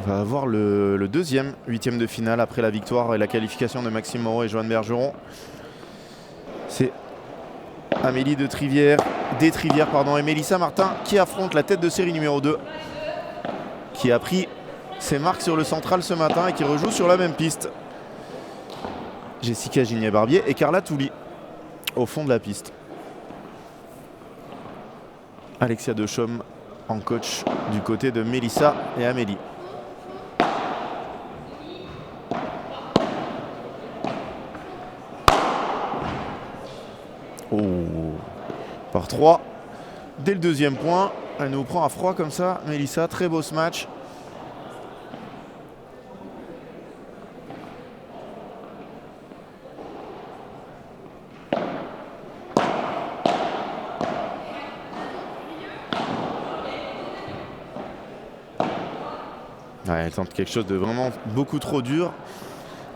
On va avoir le deuxième huitième de finale après la victoire et la qualification de Maxime Moreau et Joanne Bergeron. C'est Amélie des Trivières et Mélissa Martin qui affrontent la tête de série numéro 2, qui a pris ses marques sur le central ce matin et qui rejoue sur la même piste. Jessica Gignet-Barbier et Carla Touli au fond de la piste. Alexia Dechaume en coach du côté de Mélissa et Amélie. Oh, par 3. Dès le deuxième point, elle nous prend à froid comme ça. Mélissa, très beau ce match. Ouais, elle tente quelque chose de vraiment beaucoup trop dur.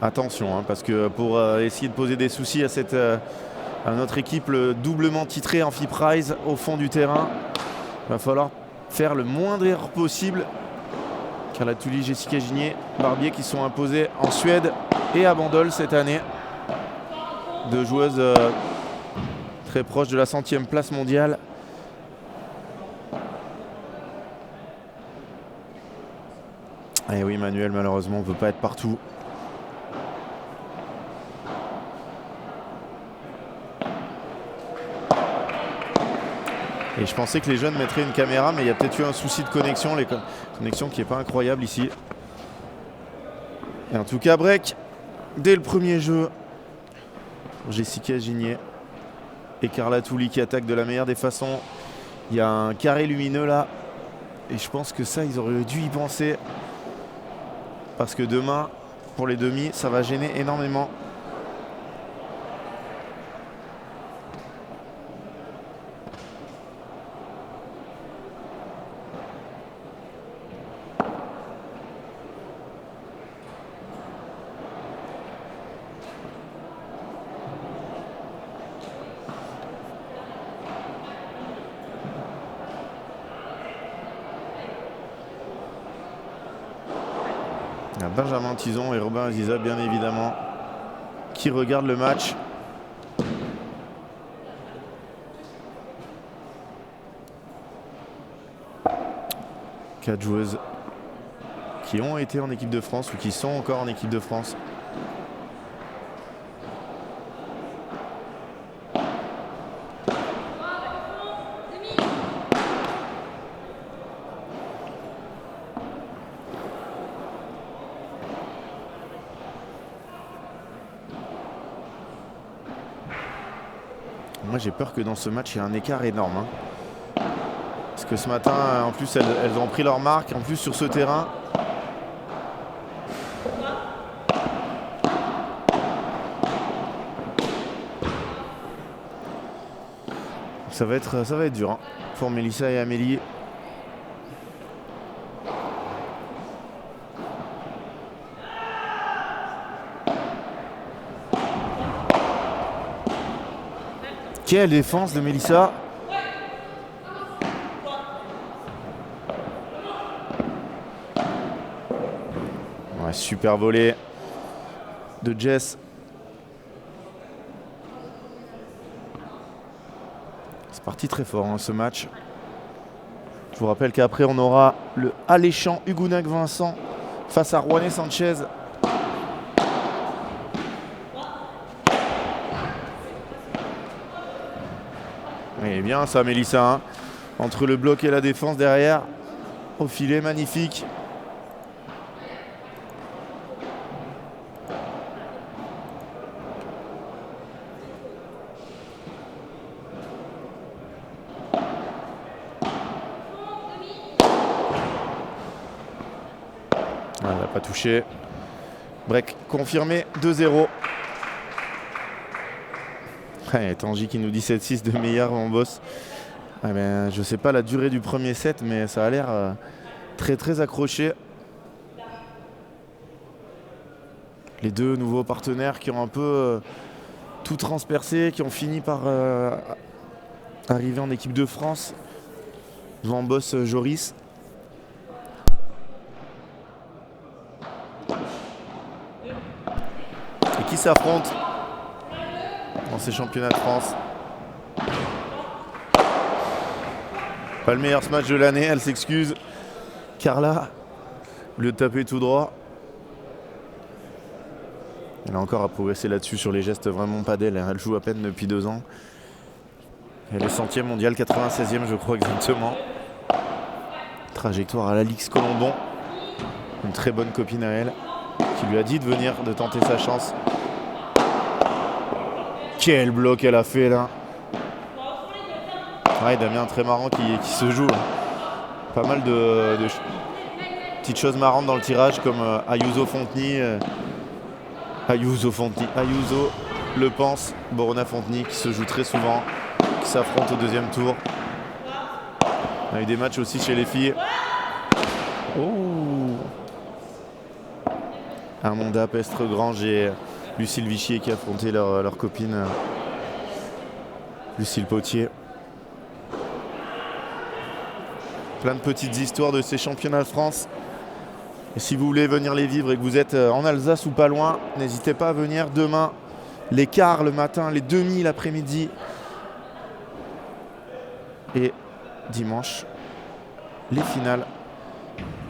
Attention, hein, parce que pour essayer de poser des soucis à notre équipe doublement titrée Amphiprize au fond du terrain, il va falloir faire le moindre erreur possible. Carla Touli, Jessica Gignet-Barbier qui sont imposées en Suède et à Bandol cette année. Deux joueuses très proches de la 100e place mondiale. Et oui, Manuel, malheureusement, ne peut pas être partout. Et je pensais que les jeunes mettraient une caméra, mais il y a peut-être eu un souci de connexion. Les connexions qui n'est pas incroyable ici. Et en tout cas, break dès le premier jeu. Jessica Gignet et Carla Touli qui attaquent de la meilleure des façons. Il y a un carré lumineux là. Et je pense que ça, ils auraient dû y penser. Parce que demain, pour les demi, ça va gêner énormément. Benjamin Tison et Robin Aziza, bien évidemment, qui regardent le match. Quatre joueuses qui ont été en équipe de France ou qui sont encore en équipe de France. Moi j'ai peur que dans ce match il y ait un écart énorme. Hein. Parce que ce matin, en plus, elles ont pris leur marque, en plus sur ce terrain. Ça va être dur hein, pour Mélissa et Amélie. Quelle défense de Mélissa. Ouais, super volée de Jess. C'est parti très fort hein, ce match. Je vous rappelle qu'après on aura le alléchant Huguenac-Vincent face à Juané Sanchez. Et bien ça Mélissa, hein. Entre le bloc et la défense derrière, au filet, magnifique. Elle n'a pas touché. Break confirmé, 2-0. Tanguy qui nous dit 7-6 de meilleur en boss. Ah ben, je sais pas la durée du premier set, mais ça a l'air très accroché. Les deux nouveaux partenaires qui ont un peu tout transpercé, qui ont fini par arriver en équipe de France. Van Boss, Joris. qui s'affrontent dans ces championnats de France. Pas le meilleur match de l'année, elle s'excuse. Carla, au lieu de taper tout droit, elle a encore à progresser là-dessus sur les gestes vraiment pas d'elle. Elle joue à peine depuis 2 ans. Elle est 100e mondiale, 96e je crois exactement. Trajectoire à l'Alix Colombon. Une très bonne copine à elle qui lui a dit de venir, de tenter sa chance. Quel bloc elle a fait là. Ouais, Damien très marrant qui se joue là. Pas mal de petites choses marrantes dans le tirage comme Ayuso Fontny. Ayuso Le Pense, Borona Fontny qui se joue très souvent, qui s'affrontent au 2e tour. On a eu des matchs aussi chez les filles. Oh, Armonda Pestre-Grange et Lucille Vichier qui affrontaient leur copine Lucille Potier. Plein de petites histoires de ces championnats de France. Et si vous voulez venir les vivre et que vous êtes en Alsace ou pas loin, n'hésitez pas à venir demain. Les quarts le matin, les demi l'après-midi. Et dimanche, les finales.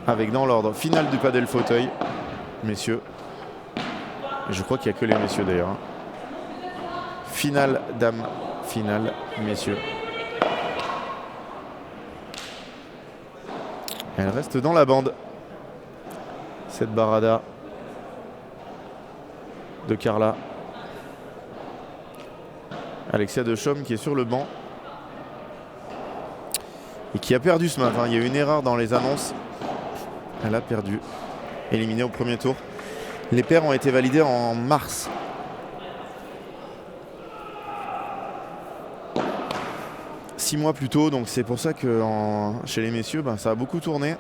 Avec dans l'ordre, finale du padel fauteuil, messieurs. Et je crois qu'il n'y a que les messieurs d'ailleurs. Finale dames, finale messieurs. Elle reste dans la bande. Cette barada de Carla. Alexia de Chaume qui est sur le banc et qui a perdu ce matin. Il y a eu une erreur dans les annonces. Elle a perdu. Éliminée au premier tour. Les paires ont été validés en mars. Six mois plus tôt, donc c'est pour ça que chez les messieurs, ça a beaucoup tourné.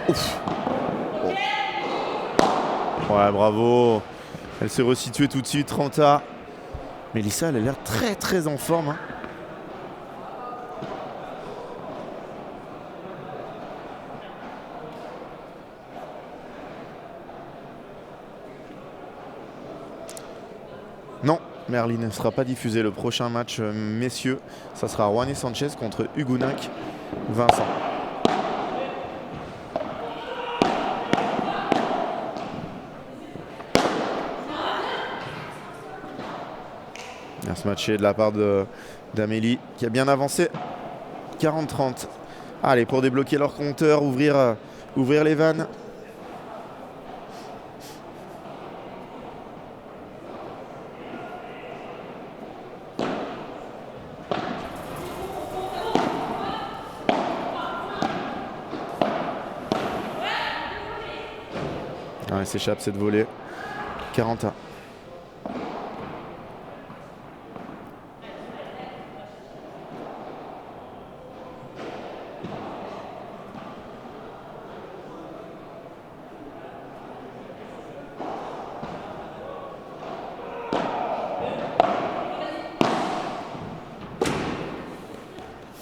Ouf. Oh. Ouais, bravo. Elle s'est resituée tout de suite, 30A. Mélissa, elle a l'air très très en forme. Hein. Non, Merlin ne sera pas diffusé. Le prochain match, messieurs, ça sera Juané Sanchez contre Huguenac Vincent. Bien se matcher de la part d'Amélie qui a bien avancé. 40-30. Allez, pour débloquer leur compteur, ouvrir les vannes. Ah, elle s'échappe cette volée. 40-1.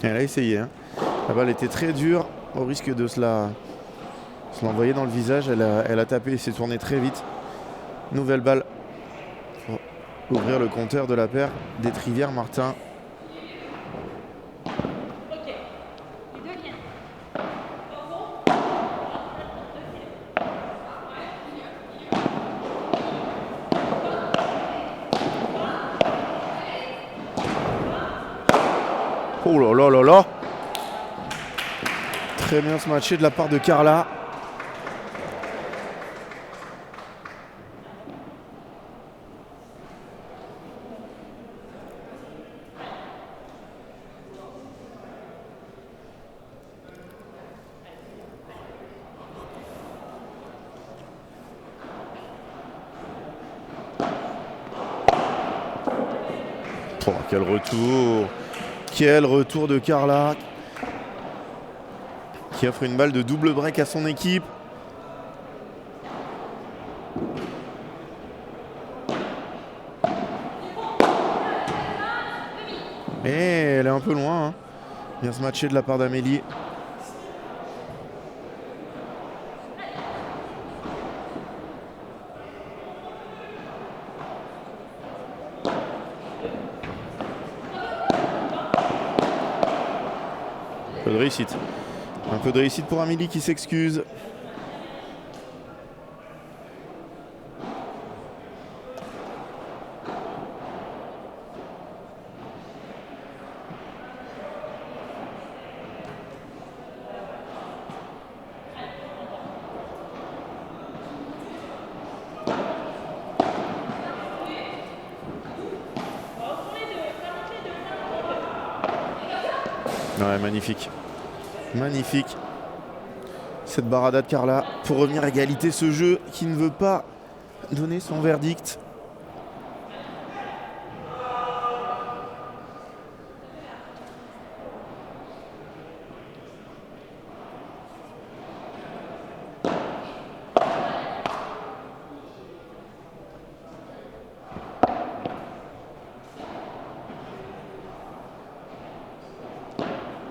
Elle a essayé. Hein. La balle était très dure. Au risque de se l'envoyer dans le visage. Elle a tapé et s'est tournée très vite. Nouvelle balle pour ouvrir le compteur de la paire des Trivière-Martin. Oh là là là là. Très bien ce matché de la part de Carla. Oh, quel retour! Quel retour de Carla qui offre une balle de double break à son équipe. Et elle est un peu loin. Hein. Bien se matcher de la part d'Amélie. Un peu de réussite. Un peu de réussite pour Amélie qui s'excuse. Ouais, magnifique. Magnifique. Cette barada de Carla pour revenir à égalité, ce jeu qui ne veut pas donner son verdict.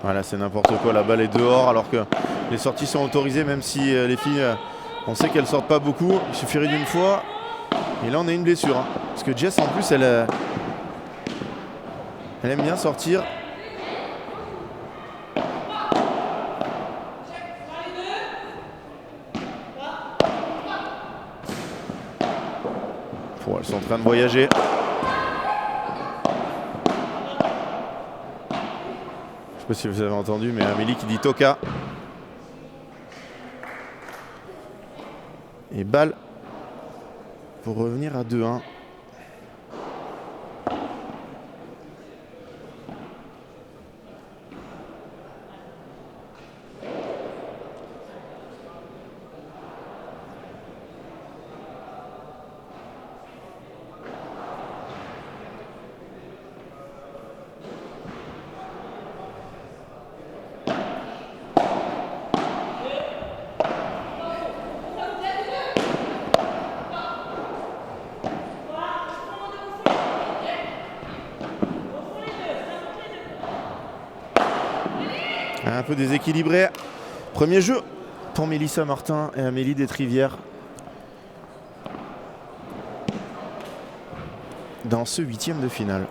Voilà, c'est n'importe quoi, la balle est dehors alors que les sorties sont autorisées, même si les filles, on sait qu'elles sortent pas beaucoup, il suffirait d'une fois. Et là on a une blessure, hein. Parce que Jess en plus elle aime bien sortir. Oh, elles sont en train de voyager. Je sais pas si vous avez entendu, mais Amélie qui dit Toka. Et balle pour revenir à 2-1. Un peu déséquilibré. Premier jeu pour Mélissa Martin et Amélie Destrivières dans ce 8e de finale.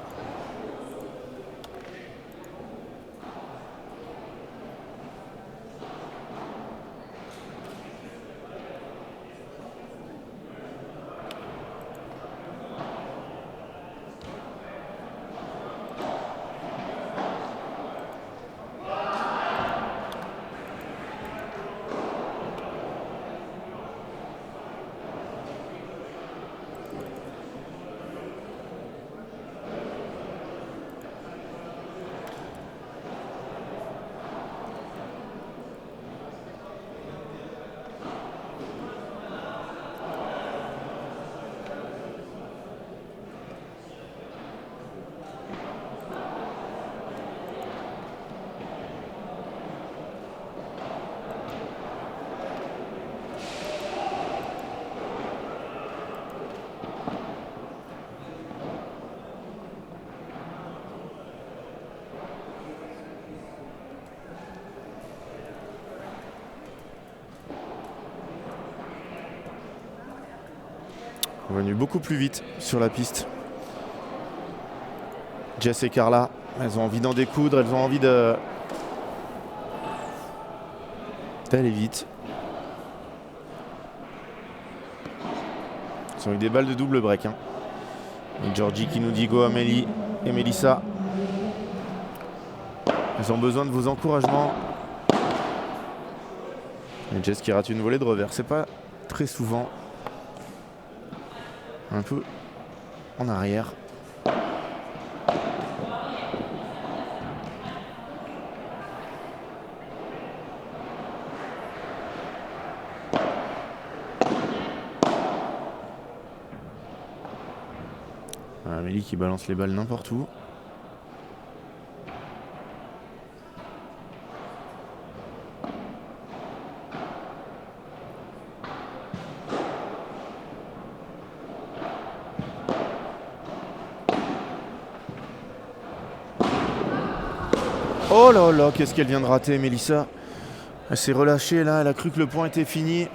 Revenu beaucoup plus vite sur la piste. Jess et Carla, elles ont envie d'en découdre, elles ont envie d'aller vite. Elles ont eu des balles de double break. Hein. Georgie qui nous dit go Amélie et Mélissa. Elles ont besoin de vos encouragements. Et Jess qui rate une volée de revers. C'est pas très souvent. Un peu en arrière. Amélie qui balance les balles n'importe où. Oh là là, qu'est-ce qu'elle vient de rater, Mélissa. Elle s'est relâchée là, elle a cru que le point était fini.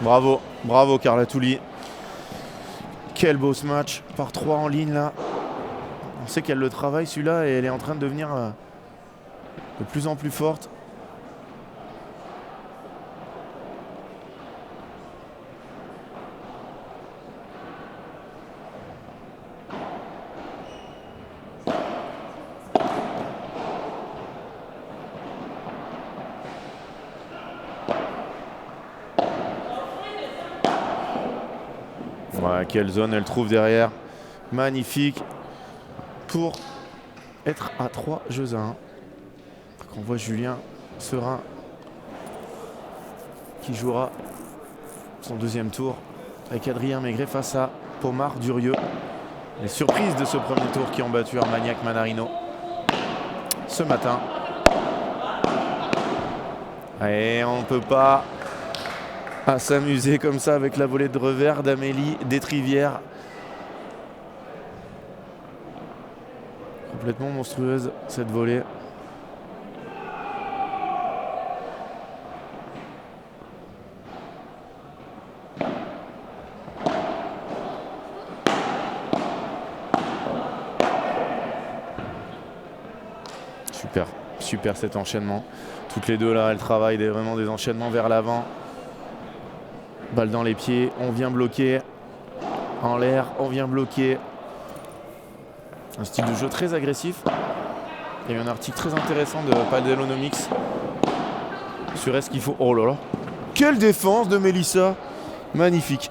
Bravo, bravo Carla Touli. Quel beau ce match, par 3 en ligne là. On sait qu'elle le travaille celui-là et elle est en train de devenir de plus en plus forte. Ouais, quelle zone elle trouve derrière. Magnifique. Pour être à 3 jeux à 1. On voit Julien Serin qui jouera son deuxième tour avec Adrien Maigret face à Pomar Durieux. Les surprises de ce premier tour qui ont battu Armagnac Manarino ce matin. Et on ne peut pas s'amuser comme ça avec la volée de revers d'Amélie Détrivière. Complètement monstrueuse cette volée. Super, super cet enchaînement. Toutes les deux là, elles travaillent vraiment des enchaînements vers l'avant. Balle dans les pieds, on vient bloquer. En l'air, on vient bloquer. Un style de jeu très agressif. Il y a eu un article très intéressant de Padelonomics sur est-ce qu'il faut... Oh là là. Quelle défense de Mélissa. Magnifique.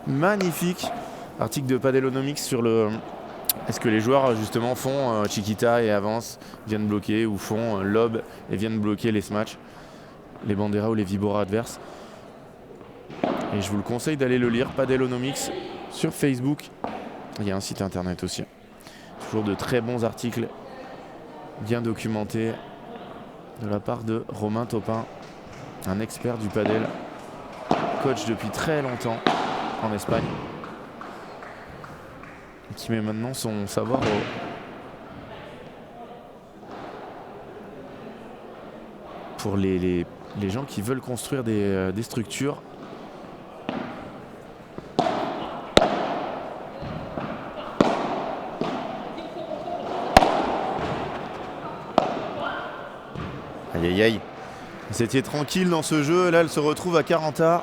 Magnifique. Article de Padelonomics sur le... Est-ce que les joueurs justement font Chiquita et avancent, viennent bloquer, ou font lob et viennent bloquer les smash, les banderas ou les vibora adverses. Et je vous le conseille d'aller le lire, Padelonomics, sur Facebook. Il y a un site internet aussi. Toujours de très bons articles, bien documentés, de la part de Romain Topin, un expert du padel, coach depuis très longtemps en Espagne, qui met maintenant son savoir pour les gens qui veulent construire des structures. Aïe aïe aïe. C'était tranquille dans ce jeu, là elle se retrouve à 40 A.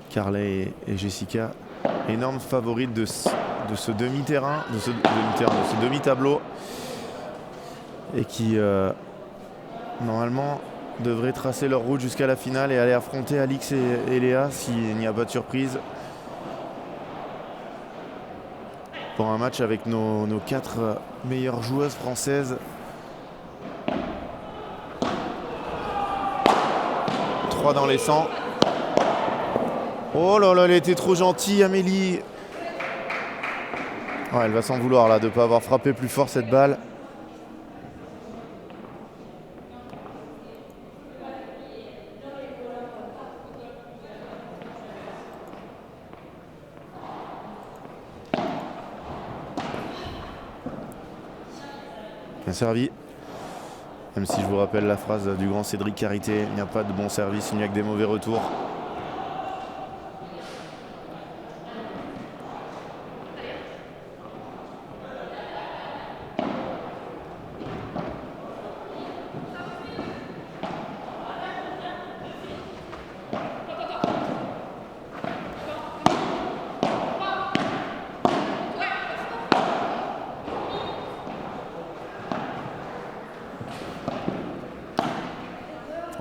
Carla et Jessica, énormes favorites de ce demi-terrain, de ce demi-tableau, et qui normalement devraient tracer leur route jusqu'à la finale et aller affronter Alix et Léa s'il n'y a pas de surprise. Pour un match avec nos 4 meilleures joueuses françaises. 3 dans les 100. Oh là là, elle était trop gentille, Amélie. Ouais, elle va s'en vouloir là de ne pas avoir frappé plus fort cette balle. Bien servi. Même si je vous rappelle la phrase du grand Cédric Carité, il n'y a pas de bon service, il n'y a que des mauvais retours.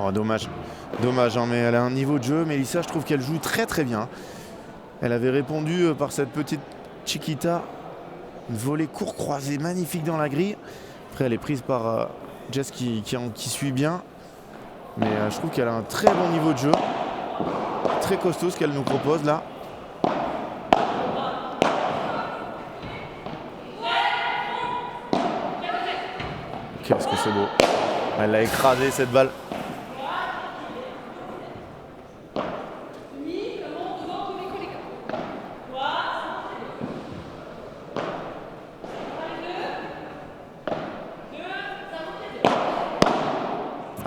Oh, dommage, dommage, hein, mais elle a un niveau de jeu. Mélissa, je trouve qu'elle joue très très bien. Elle avait répondu par cette petite Chiquita. Une volée court croisée magnifique dans la grille. Après, elle est prise par Jess qui suit bien. Mais je trouve qu'elle a un très bon niveau de jeu. Très costaud ce qu'elle nous propose là. Qu'est-ce que c'est beau. Elle l'a écrasé cette balle.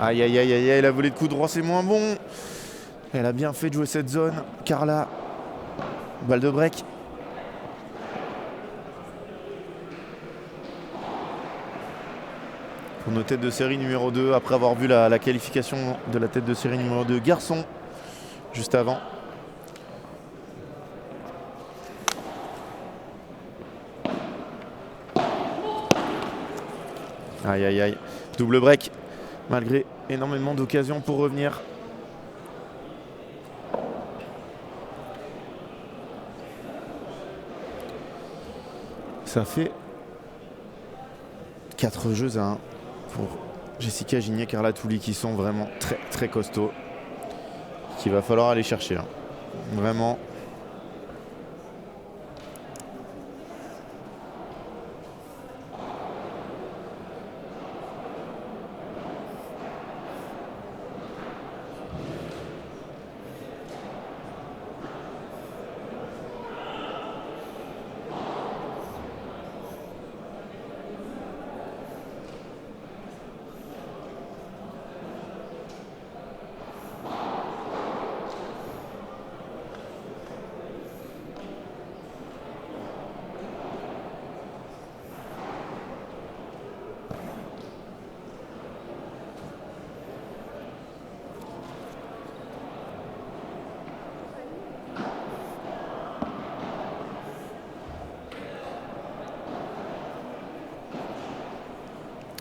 Aïe, aïe, aïe, aïe, aïe, la volée de coup droit, c'est moins bon. Elle a bien fait de jouer cette zone. Carla, balle de break. Pour nos têtes de série numéro 2, après avoir vu la qualification de la tête de série numéro 2 garçon, juste avant. Aïe, aïe, aïe. Double break, malgré énormément d'occasions pour revenir. Ça fait 4 jeux à 1 pour Jessica Gigné et Carla Touli qui sont vraiment très très costauds. Qu'il va falloir aller chercher. Hein. Vraiment.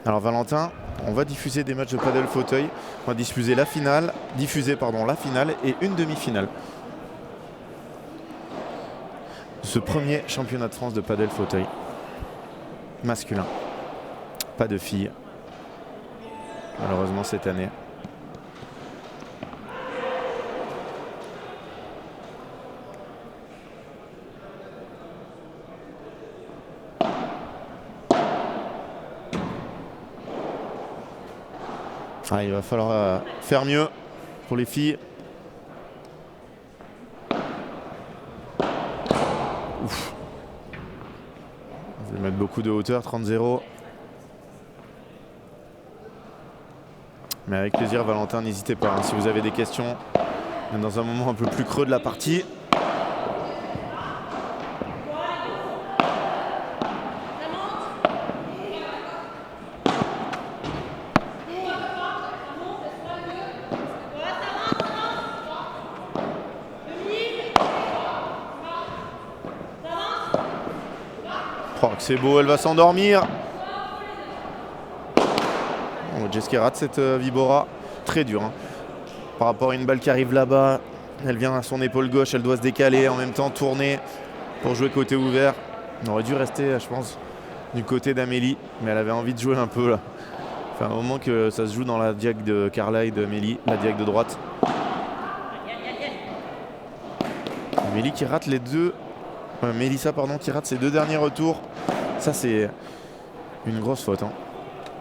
Alors Valentin, on va diffuser des matchs de paddle fauteuil. On va diffuser la finale, la finale et une demi-finale. Ce premier championnat de France de paddle fauteuil masculin. Pas de filles, malheureusement cette année. Ah, il va falloir faire mieux pour les filles. Ouf. On va mettre beaucoup de hauteur, 30-0. Mais avec plaisir, Valentin, n'hésitez pas. Hein, si vous avez des questions, dans un moment un peu plus creux de la partie. Oh, c'est beau, elle va s'endormir. Oh, Jess qui rate cette Vibora. Très dur. Hein. Par rapport à une balle qui arrive là-bas, elle vient à son épaule gauche, elle doit se décaler, en même temps tourner pour jouer côté ouvert. On aurait dû rester, je pense, du côté d'Amélie, mais elle avait envie de jouer un peu là. Enfin, au moment que ça se joue dans la diag de Carla et d'Amélie, la diag de droite. Amélie qui rate les deux. Mélissa, pardon, qui rate ses 2 derniers retours. Ça, c'est une grosse faute hein,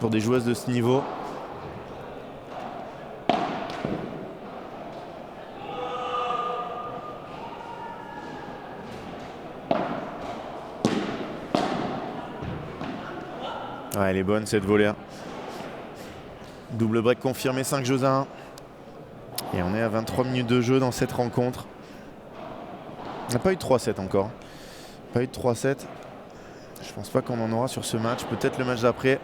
pour des joueuses de ce niveau. Ouais, elle est bonne cette volée. Double break confirmé, 5 jeux à 1. Et on est à 23 minutes de jeu dans cette rencontre. On n'a pas eu de 3-7 encore. Pas eu de 3-7. Je pense pas qu'on en aura sur ce match. Peut-être le match d'après.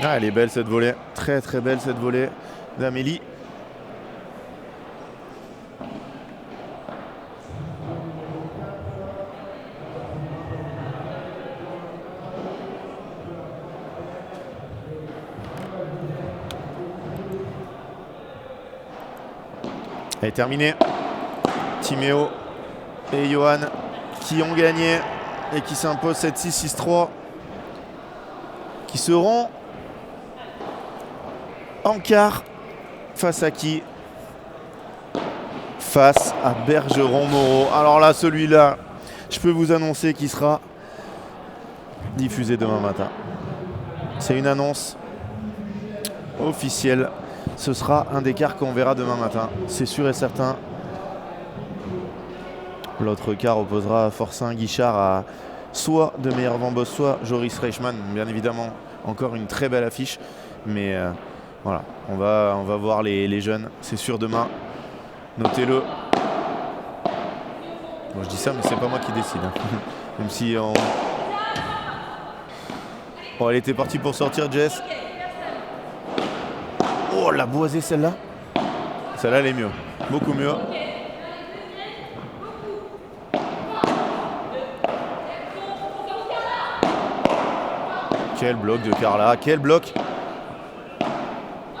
Ah, elle est belle cette volée. Très très belle cette volée d'Amélie. Elle est terminée. Timéo et Johan qui ont gagné et qui s'imposent 7-6, 6-3. Qui seront en quart face à qui? face à Bergeron-Moreau. Alors là, celui-là, je peux vous annoncer qu'il sera diffusé demain matin. C'est une annonce officielle. Ce sera un des quarts qu'on verra demain matin. C'est sûr et certain. L'autre quart opposera Forcin Guichard à soit de Meyer Van Bos, soit Joris Reichmann. Bien évidemment, encore une très belle affiche. Mais voilà, on va voir les jeunes. C'est sûr demain. Notez-le. Bon, je dis ça, mais c'est pas moi qui décide. Hein. Même si on... Bon, elle était partie pour sortir, Jess. Oh, la boisée celle-là. Celle-là, elle est mieux. Beaucoup mieux. Quel bloc de Carla. Quel bloc.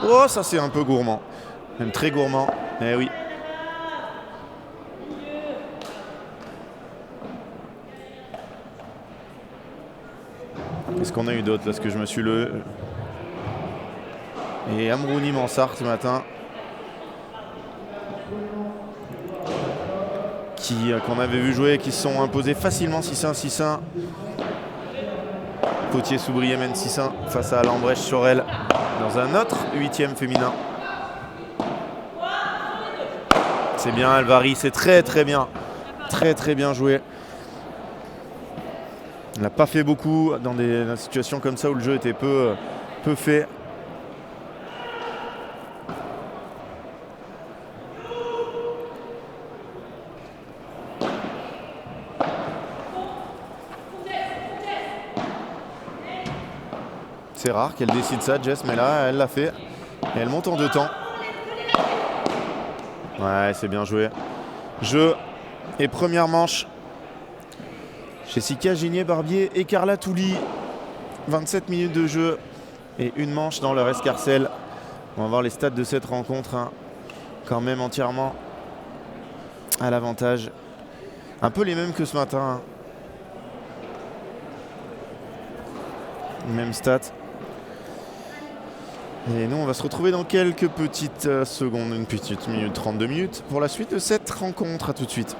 Oh, ça c'est un peu gourmand. Même très gourmand. Eh oui. Qu'est-ce qu'on a eu d'autre là? Parce que je me suis levé. Et Amrouni Mansart ce matin. Qu'on avait vu jouer, qui se sont imposés facilement 6-1, 6-1. Potier-Soubry mène 6-1 face à Lambrèche-Sorel dans un autre 8e féminin. C'est bien, elle varie, c'est très très bien. Très très bien joué. Elle n'a pas fait beaucoup dans des situations comme ça où le jeu était peu fait. C'est rare qu'elle décide ça, Jess, mais là, elle l'a fait. Et elle monte en 2 temps. Ouais, c'est bien joué. Jeu et première manche. Jessica Gigné-Barbier et Carla Touli. 27 minutes de jeu et une manche dans leur escarcelle. On va voir les stats de cette rencontre. Hein. Quand même entièrement à l'avantage. Un peu les mêmes que ce matin. Hein. Même stats. Et nous, on va se retrouver dans quelques petites secondes, une petite minute, 32 minutes, pour la suite de cette rencontre. À tout de suite.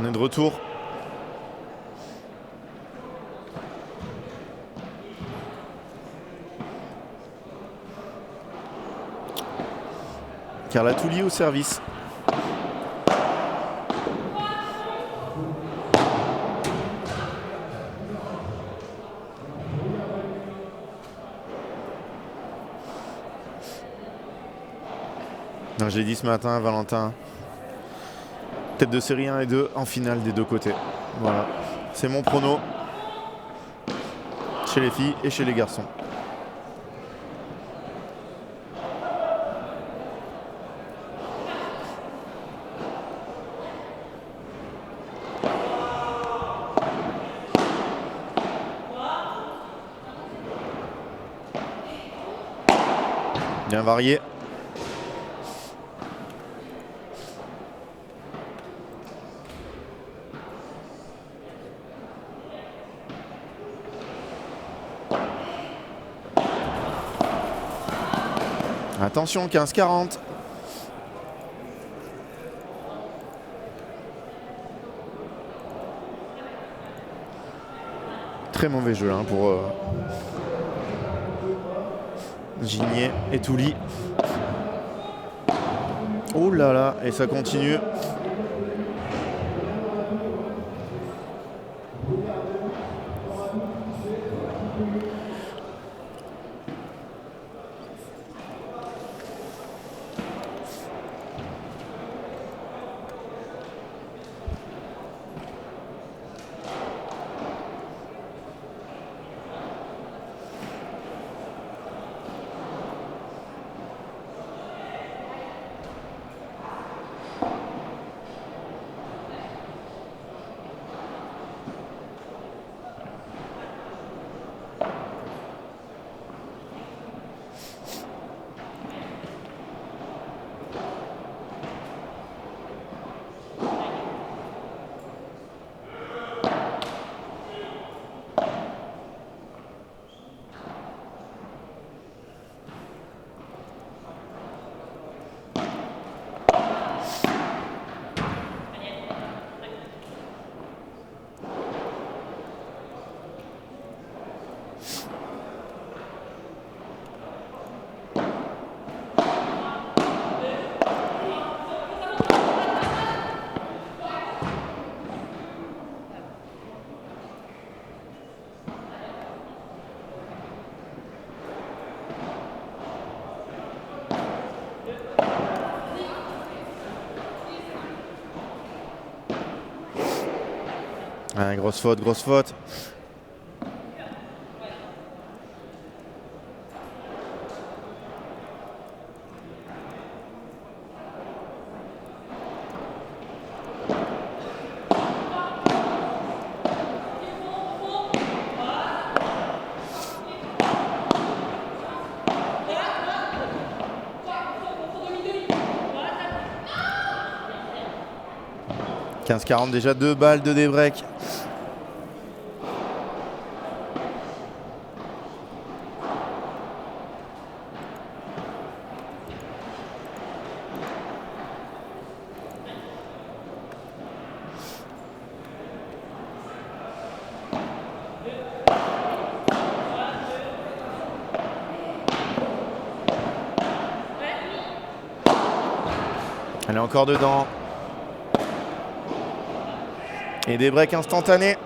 On est de retour. Carla Touli au service. J'ai dit ce matin, Valentin, tête de série 1 et 2 en finale des deux côtés. Voilà, c'est mon prono chez les filles et chez les garçons. Bien varié. Attention, 15-40. Très mauvais jeu hein, pour Gigné et Touli. Oh là là, et ça continue. Ah, grosse faute, grosse faute. « 15-40, déjà 2 balles de débreak. Elle est encore dedans. Et des breaks instantanés.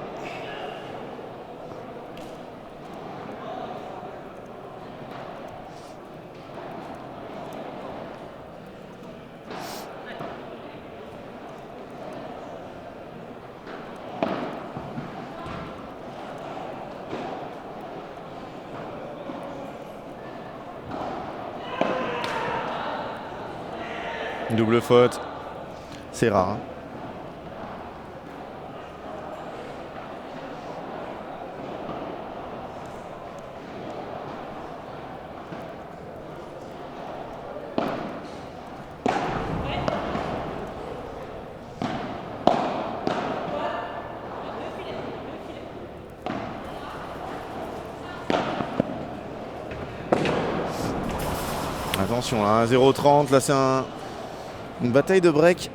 Double faute. C'est rare. Hein. Attention, hein, 0-30, là c'est une bataille de break.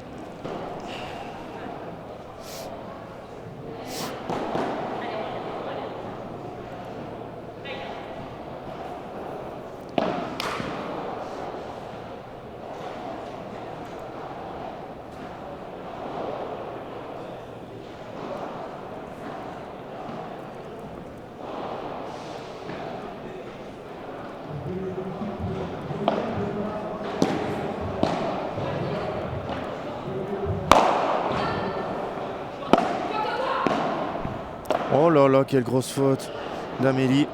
Oh là là, quelle grosse faute d'Amélie.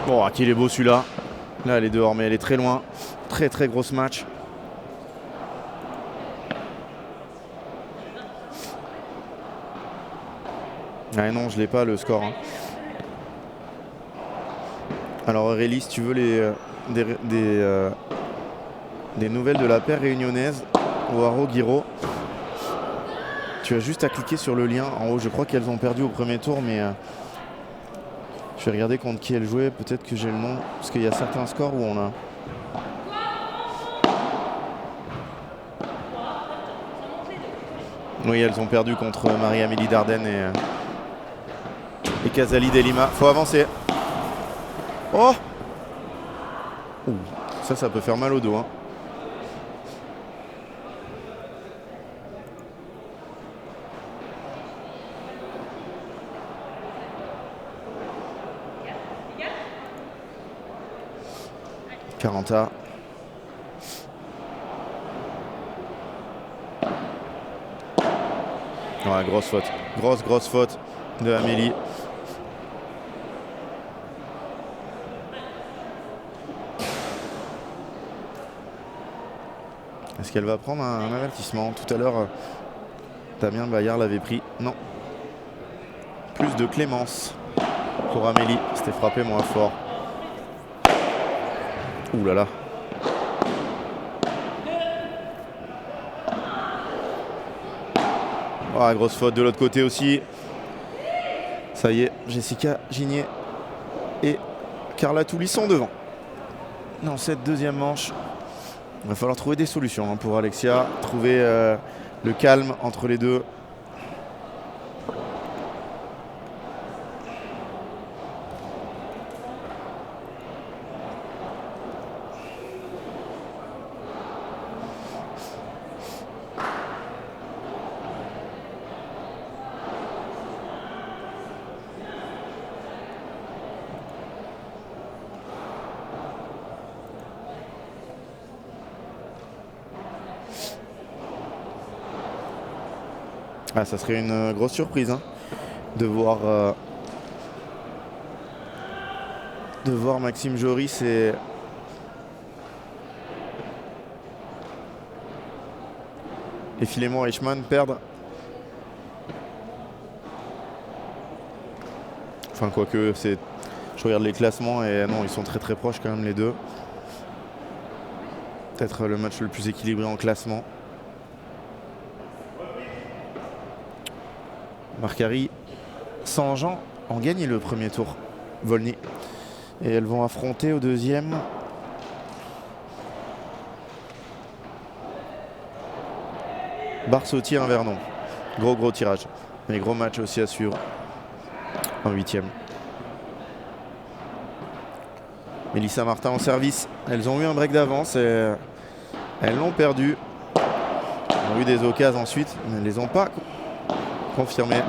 Bon, qu'il est beau celui-là. Là, elle est dehors, mais elle est très loin. Très très grosse match. Ah non, je l'ai pas le score. Hein. Alors Aurélie, si tu veux des nouvelles de la paire réunionnaise, Oaro Guiro, tu as juste à cliquer sur le lien en haut. Je crois qu'elles ont perdu au premier tour, mais je vais regarder contre qui elles jouaient. Peut-être que j'ai le nom, parce qu'il y a certains scores où on a... Oui, elles ont perdu contre Marie-Amélie Dardenne et Casali Delima. Faut avancer. Oh, ouh, ça peut faire mal au dos. Hein. Caranta. Ouais, grosse faute. Grosse faute de Amélie. Est-ce qu'elle va prendre un avertissement? Tout à l'heure, Damien Bayard l'avait pris. Non. Plus de clémence pour Amélie. C'était frappé moins fort. Ouh là là. Oh, grosse faute de l'autre côté aussi. Ça y est, Jessica Gigné et Carla Touli sont devant. Dans cette deuxième manche, il va falloir trouver des solutions hein, pour Alexia. Trouver le calme entre les deux. Ah, ça serait une grosse surprise hein, de voir Maxime Joris et Philémon Eichmann perdre. Enfin, quoique, je regarde les classements et non, ils sont très très proches quand même les deux. Peut-être le match le plus équilibré en classement. Marcari Saint-Jean ont gagné le premier tour, Volny. Et elles vont affronter au deuxième Barsotti en Vernon. Gros tirage. Mais gros match aussi à suivre en huitième. Mélissa Martin en service. Elles ont eu un break d'avance et elles l'ont perdu. Elles ont eu des occasions ensuite, mais elles ne les ont pas confirmées.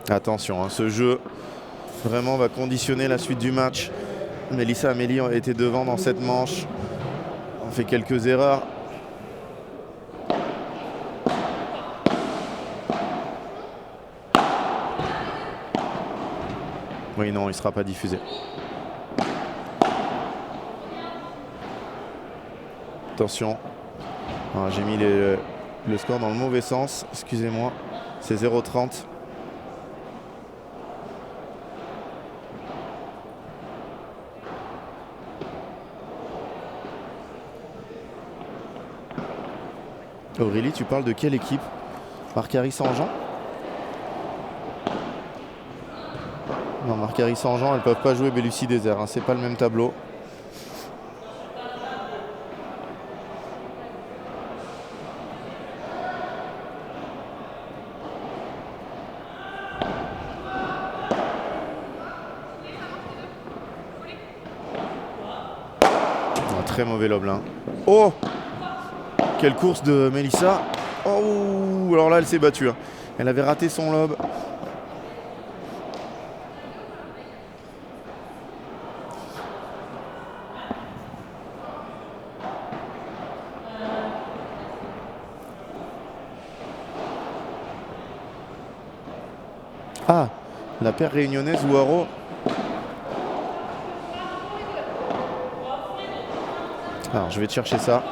Attention, hein, ce jeu vraiment va conditionner la suite du match. Mélissa Amélie a été devant dans cette manche. On fait quelques erreurs. Oui, non, il ne sera pas diffusé. Attention. Ah, j'ai mis le score dans le mauvais sens. Excusez-moi. C'est 0,30. Aurélie, tu parles de quelle équipe? Marcari Saint-Jean? Non, Marcari Saint-Jean, elles ne peuvent pas jouer Bellucci Désert. Hein, c'est pas le même tableau. Un très mauvais lob là. Oh! Quelle course de Mélissa. Oh, alors là, elle s'est battue. Hein. Elle avait raté son lob. Ah, la paire réunionnaise Ouaro. Alors, je vais te chercher ça.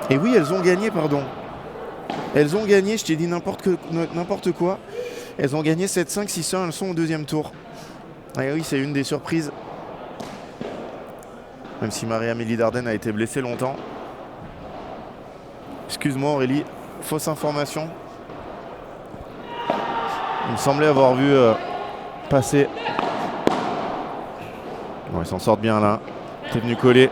Et oui, elles ont gagné, pardon. Elles ont gagné, je t'ai dit n'importe quoi. Elles ont gagné 7-5, 6-1, elles sont au deuxième tour. Et oui, c'est une des surprises. Même si Marie-Amélie Dardenne a été blessée longtemps. Excuse-moi Aurélie, fausse information. Il me semblait avoir vu passer. Bon, ils s'en sortent bien là. T'es venu coller.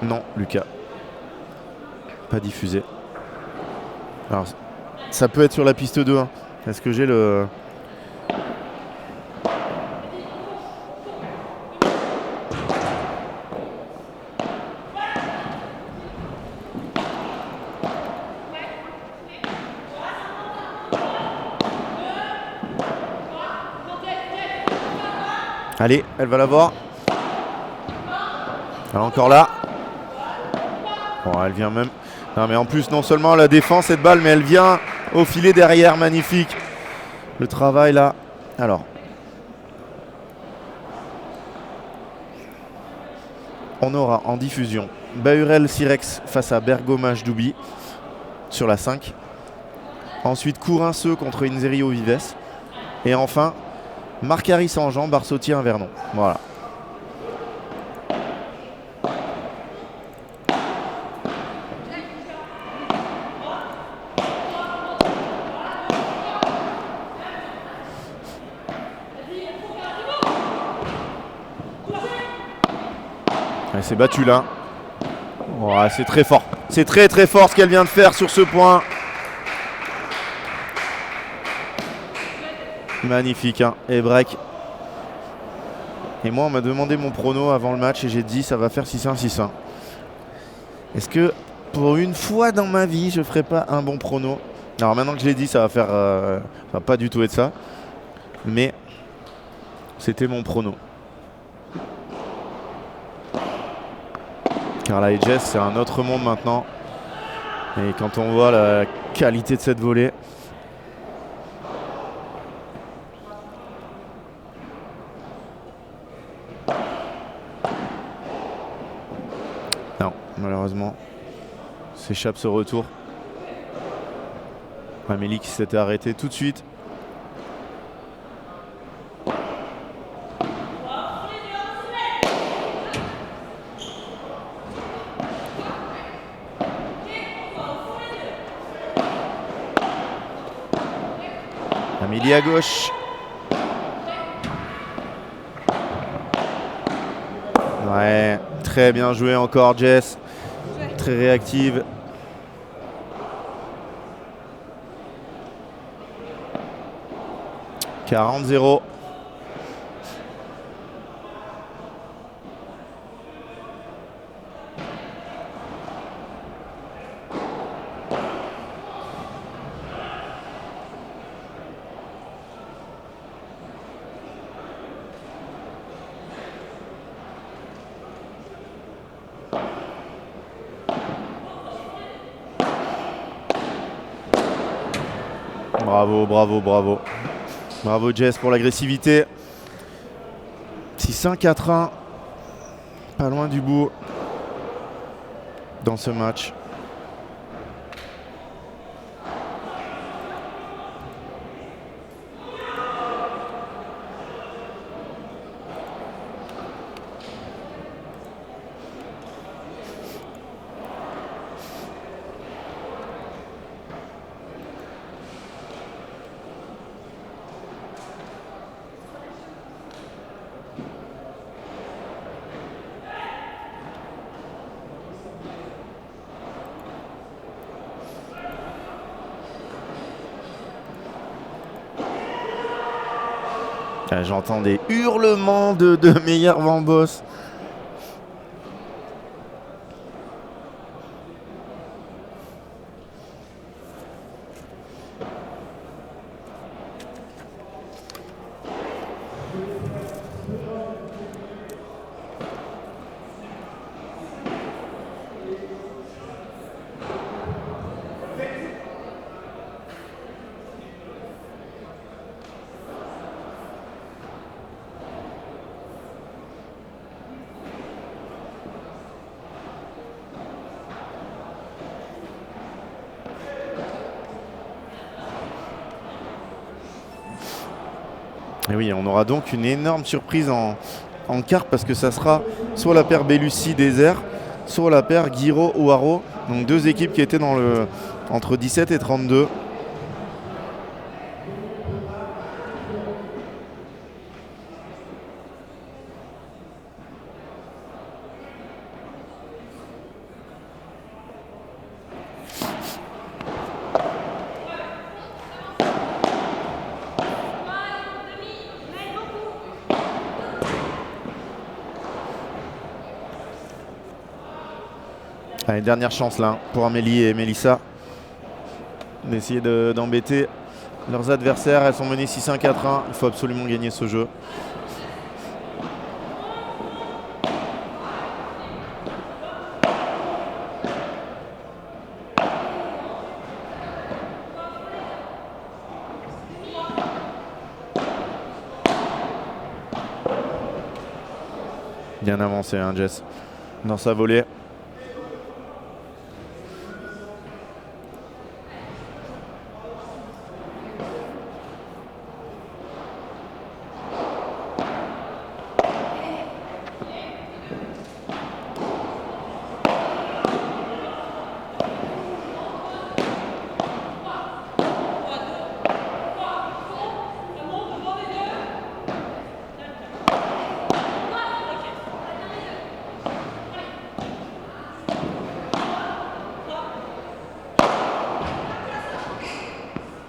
Non, Lucas. Pas diffusé. Alors, ça peut être sur la piste 2. Hein. Est-ce que j'ai le... Allez, elle va l'avoir. Elle est encore là. Bon, elle vient même... Non mais en plus, non seulement elle défend cette balle, mais elle vient au filet derrière. Magnifique. Le travail là. Alors. On aura en diffusion Bahurel Sirex face à Bergoma Jdoubi sur la 5. Ensuite, Courinceux contre Inzerio Vives. Et enfin, Marcari Saint-Jean, Barsotier Vernon. Voilà. Elle s'est battue là. Oh, c'est très fort. C'est très très fort ce qu'elle vient de faire sur ce point. Magnifique, hein. Et break. Et moi, on m'a demandé mon prono avant le match et j'ai dit ça va faire 6-1, 6-1. Est-ce que pour une fois dans ma vie, je ferai pas un bon prono? Alors maintenant que je l'ai dit, ça va faire... ça va pas du tout être ça. Mais c'était mon prono. Carla et Jess, c'est un autre monde maintenant. Et quand on voit la qualité de cette volée. Non, malheureusement. S'échappe ce retour. Amélie qui s'était arrêtée tout de suite. Amélie à gauche. Ouais, très bien joué encore Jess. Très réactive. « 40-0 ». Bravo, bravo, bravo. Bravo Jess pour l'agressivité. 6-1, 4-1. Pas loin du bout dans ce match. Ah, j'entends des hurlements de Meyer Van Boss. Et oui, on aura donc une énorme surprise en quart parce que ça sera soit la paire Bellussi-Désert, soit la paire Guiraud-O'Haraud. Donc deux équipes qui étaient entre 17 et 32. Allez, dernière chance là pour Amélie et Mélissa d'essayer d'embêter leurs adversaires. Elles sont menées 6-1, 4-1. Il faut absolument gagner ce jeu. Bien avancé, hein, Jess, dans sa volée.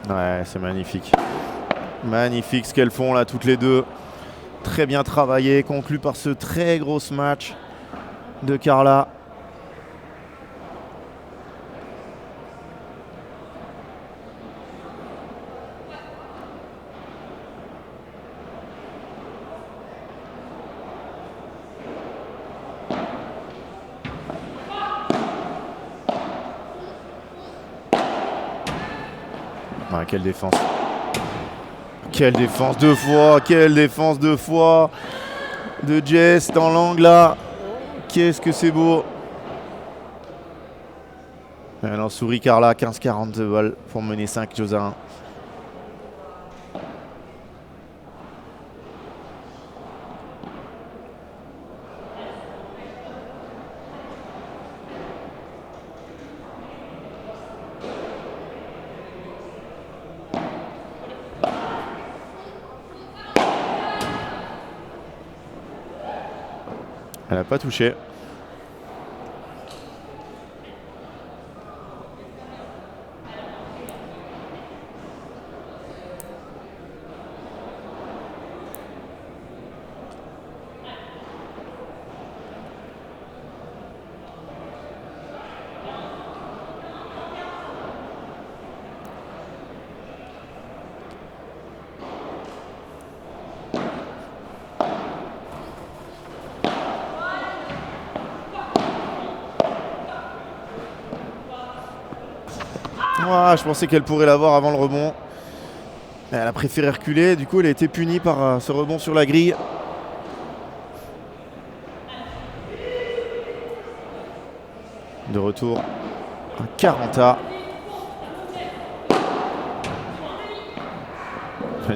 Ouais, c'est magnifique. Magnifique ce qu'elles font là toutes les deux. Très bien travaillé, conclu par ce très gros match de Carla. Ouais, quelle défense. Quelle défense deux fois. Quelle défense deux fois de Jess dans l'angle là. Qu'est-ce que c'est beau. Elle en sourit Carla, 15-42 balles pour mener 5 jeux à 1. Elle n'a pas touché. Je pensais qu'elle pourrait l'avoir avant le rebond. Elle a préféré reculer. Du coup, elle a été punie par ce rebond sur la grille. De retour, un 40A.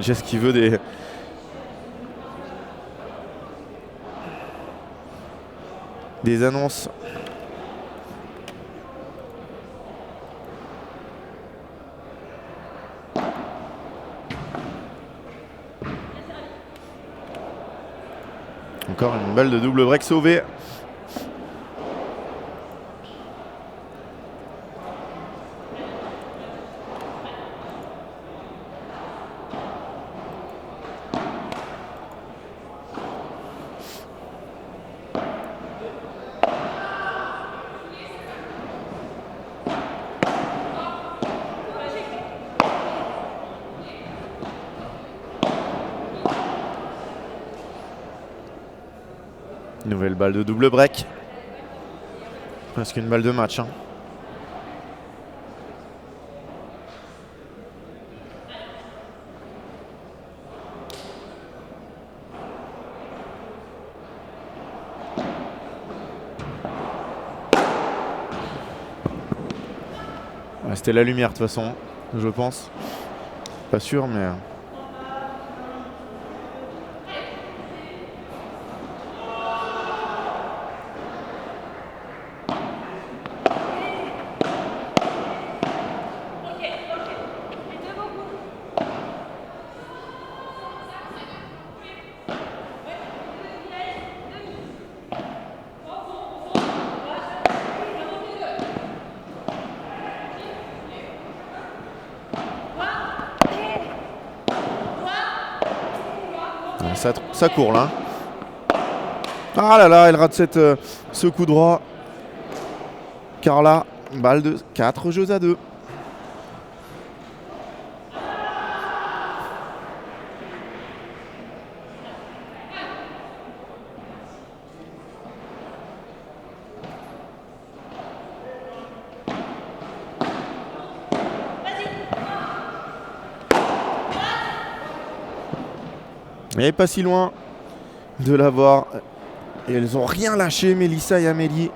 Jess qui veut des annonces. Encore une balle de double break sauvée. Nouvelle balle de double break. Presque une balle de match. Hein. Ouais, c'était la lumière de toute façon, je pense. Pas sûr, mais... Ça court là. Ah là là, elle rate ce coup droit. Carla, balle de 4 jeux à 2. Mais pas si loin de l'avoir. Et elles n'ont rien lâché, Mélissa et Amélie.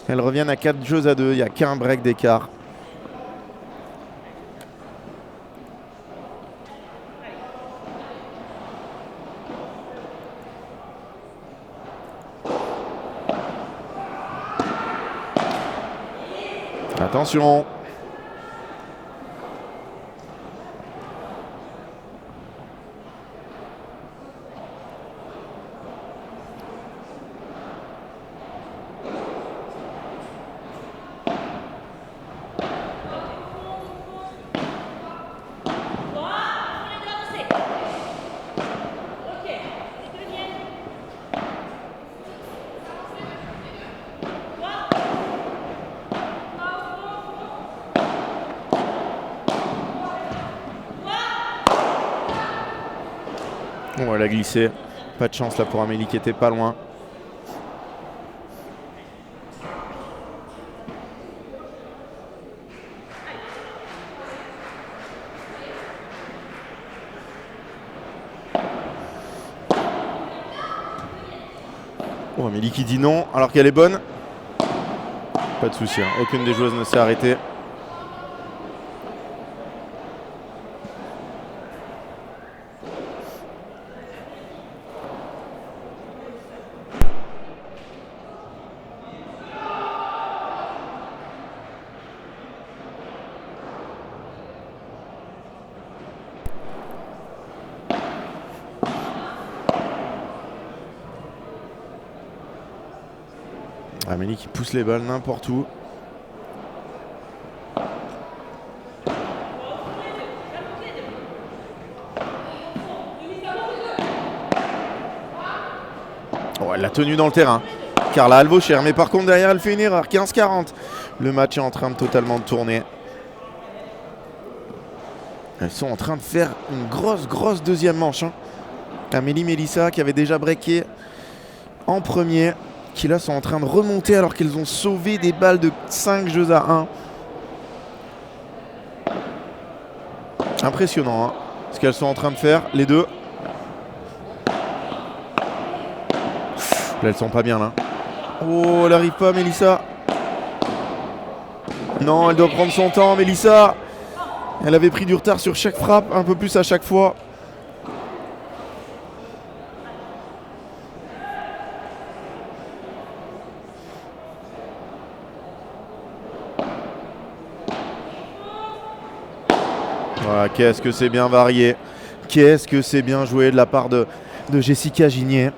Elles reviennent à 4 jeux à 2. Il n'y a qu'un break d'écart. Attention. Bon, elle a glissé. Pas de chance là pour Amélie qui était pas loin. Oh, Amélie qui dit non alors qu'elle est bonne. Pas de souci, hein. Aucune des joueuses ne s'est arrêtée. Amélie qui pousse les balles n'importe où. Oh, elle l'a tenue dans le terrain. Carla Alvaucher, mais par contre derrière elle fait une erreur. 15-40. Le match est en train de totalement tourner. Elles sont en train de faire une grosse deuxième manche. Hein. Amélie Mélissa qui avait déjà breaké en premier, qui là sont en train de remonter alors qu'elles ont sauvé des balles de 5 jeux à 1. Impressionnant hein, ce qu'elles sont en train de faire, les deux. Là, elles sont pas bien là. Oh, elle arrive pas, Mélissa. Non, elle doit prendre son temps, Mélissa. Elle avait pris du retard sur chaque frappe, un peu plus à chaque fois. Voilà, qu'est-ce que c'est bien varié. Qu'est-ce que c'est bien joué de la part de Jessica Gignet.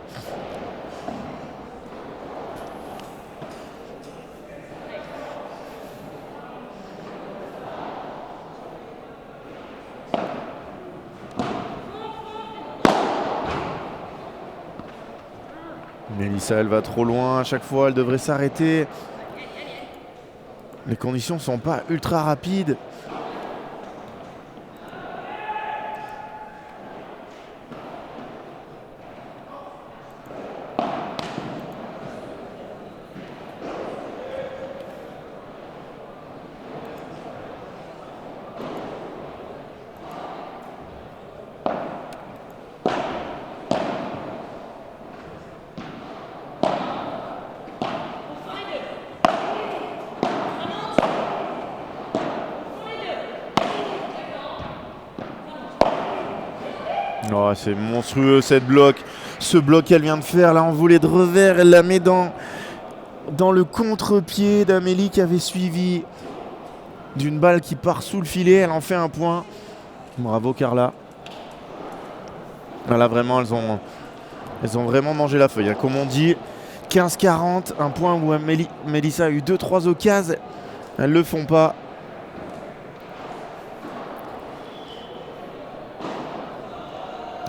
Mélissa, elle va trop loin à chaque fois, elle devrait s'arrêter. Les conditions ne sont pas ultra rapides. Oh, c'est monstrueux cette bloc. Ce bloc qu'elle vient de faire là en volée de revers, elle la met dans le contre-pied d'Amélie qui avait suivi d'une balle qui part sous le filet. Elle en fait un point. Bravo Carla. Là vraiment, elles ont vraiment mangé la feuille. Comme on dit, 15-40, un point où Mélissa a eu 2-3 occasions. Elles ne le font pas.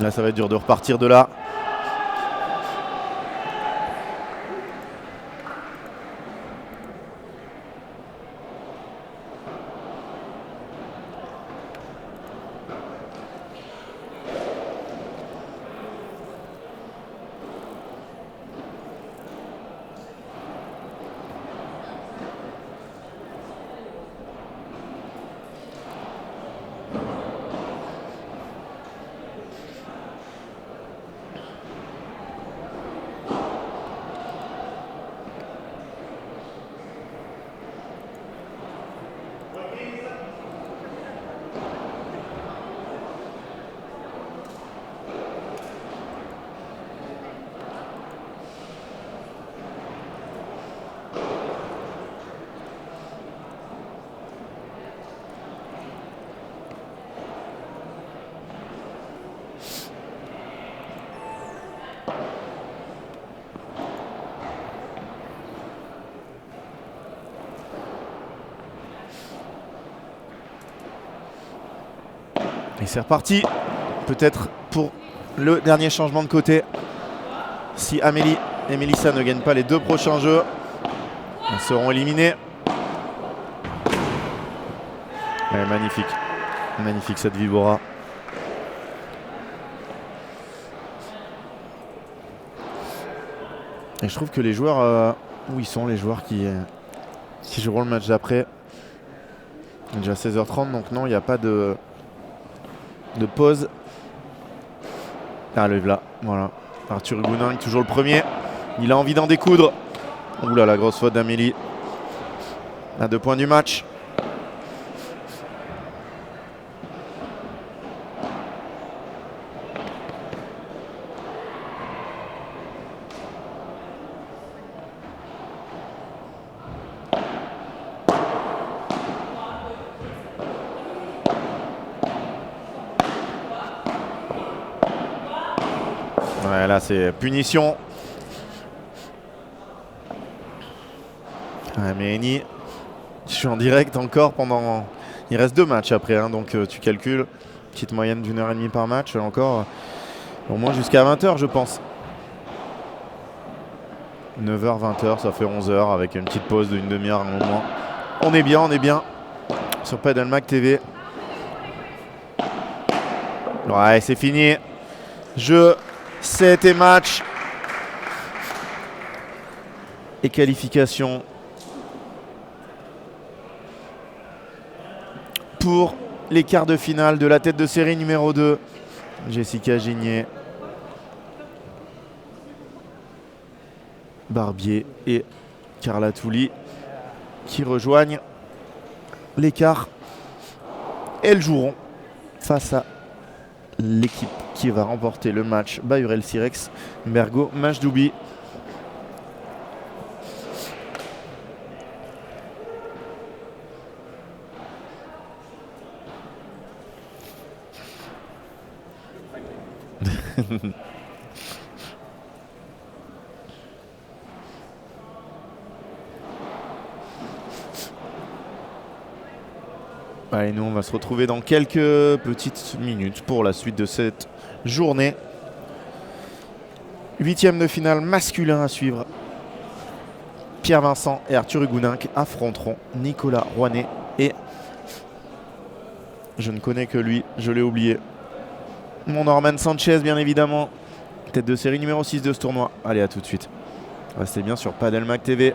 Là, ça va être dur de repartir de là. Et c'est reparti. Peut-être pour le dernier changement de côté. Si Amélie et Mélissa ne gagnent pas les 2 prochains jeux, elles seront éliminées. Ouais, magnifique. Magnifique cette Vibora. Et je trouve que les joueurs, où ils sont les joueurs qui joueront le match d'après. Déjà 16h30, donc non, il n'y a pas de pause. Ah, le là, voilà. Arthur Gounin, toujours le premier. Il a envie d'en découdre. Oula, la grosse faute d'Amélie. À 2 points du match. Ouais, là c'est punition. Ouais, mais Eni, je suis en direct encore pendant... Il reste 2 matchs après, hein, donc tu calcules. Petite moyenne d'1h30 par match, encore au moins jusqu'à 20h je pense. 9h, 20h, ça fait 11h avec une petite pause d'une demi-heure au moins. On est bien sur Padelmac TV. Ouais, c'est fini. Jeu, 7 et match. Et qualification pour les quarts de finale de la tête de série numéro 2. Jessica Gigné, Barbier et Carla Touli qui rejoignent les quarts. Elles joueront face à l'équipe qui va remporter le match Bahurel Sirex Bergo Majdoubi. Allez, nous on va se retrouver dans quelques petites minutes pour la suite de cette journée. 8e de finale masculin à suivre. Pierre Vincent et Arthur Hugouninck affronteront Nicolas Rouanet et je ne connais que lui, je l'ai oublié. Mon Norman Sanchez bien évidemment. Tête de série numéro 6 de ce tournoi. Allez, à tout de suite. Restez bien sur Padelmac TV.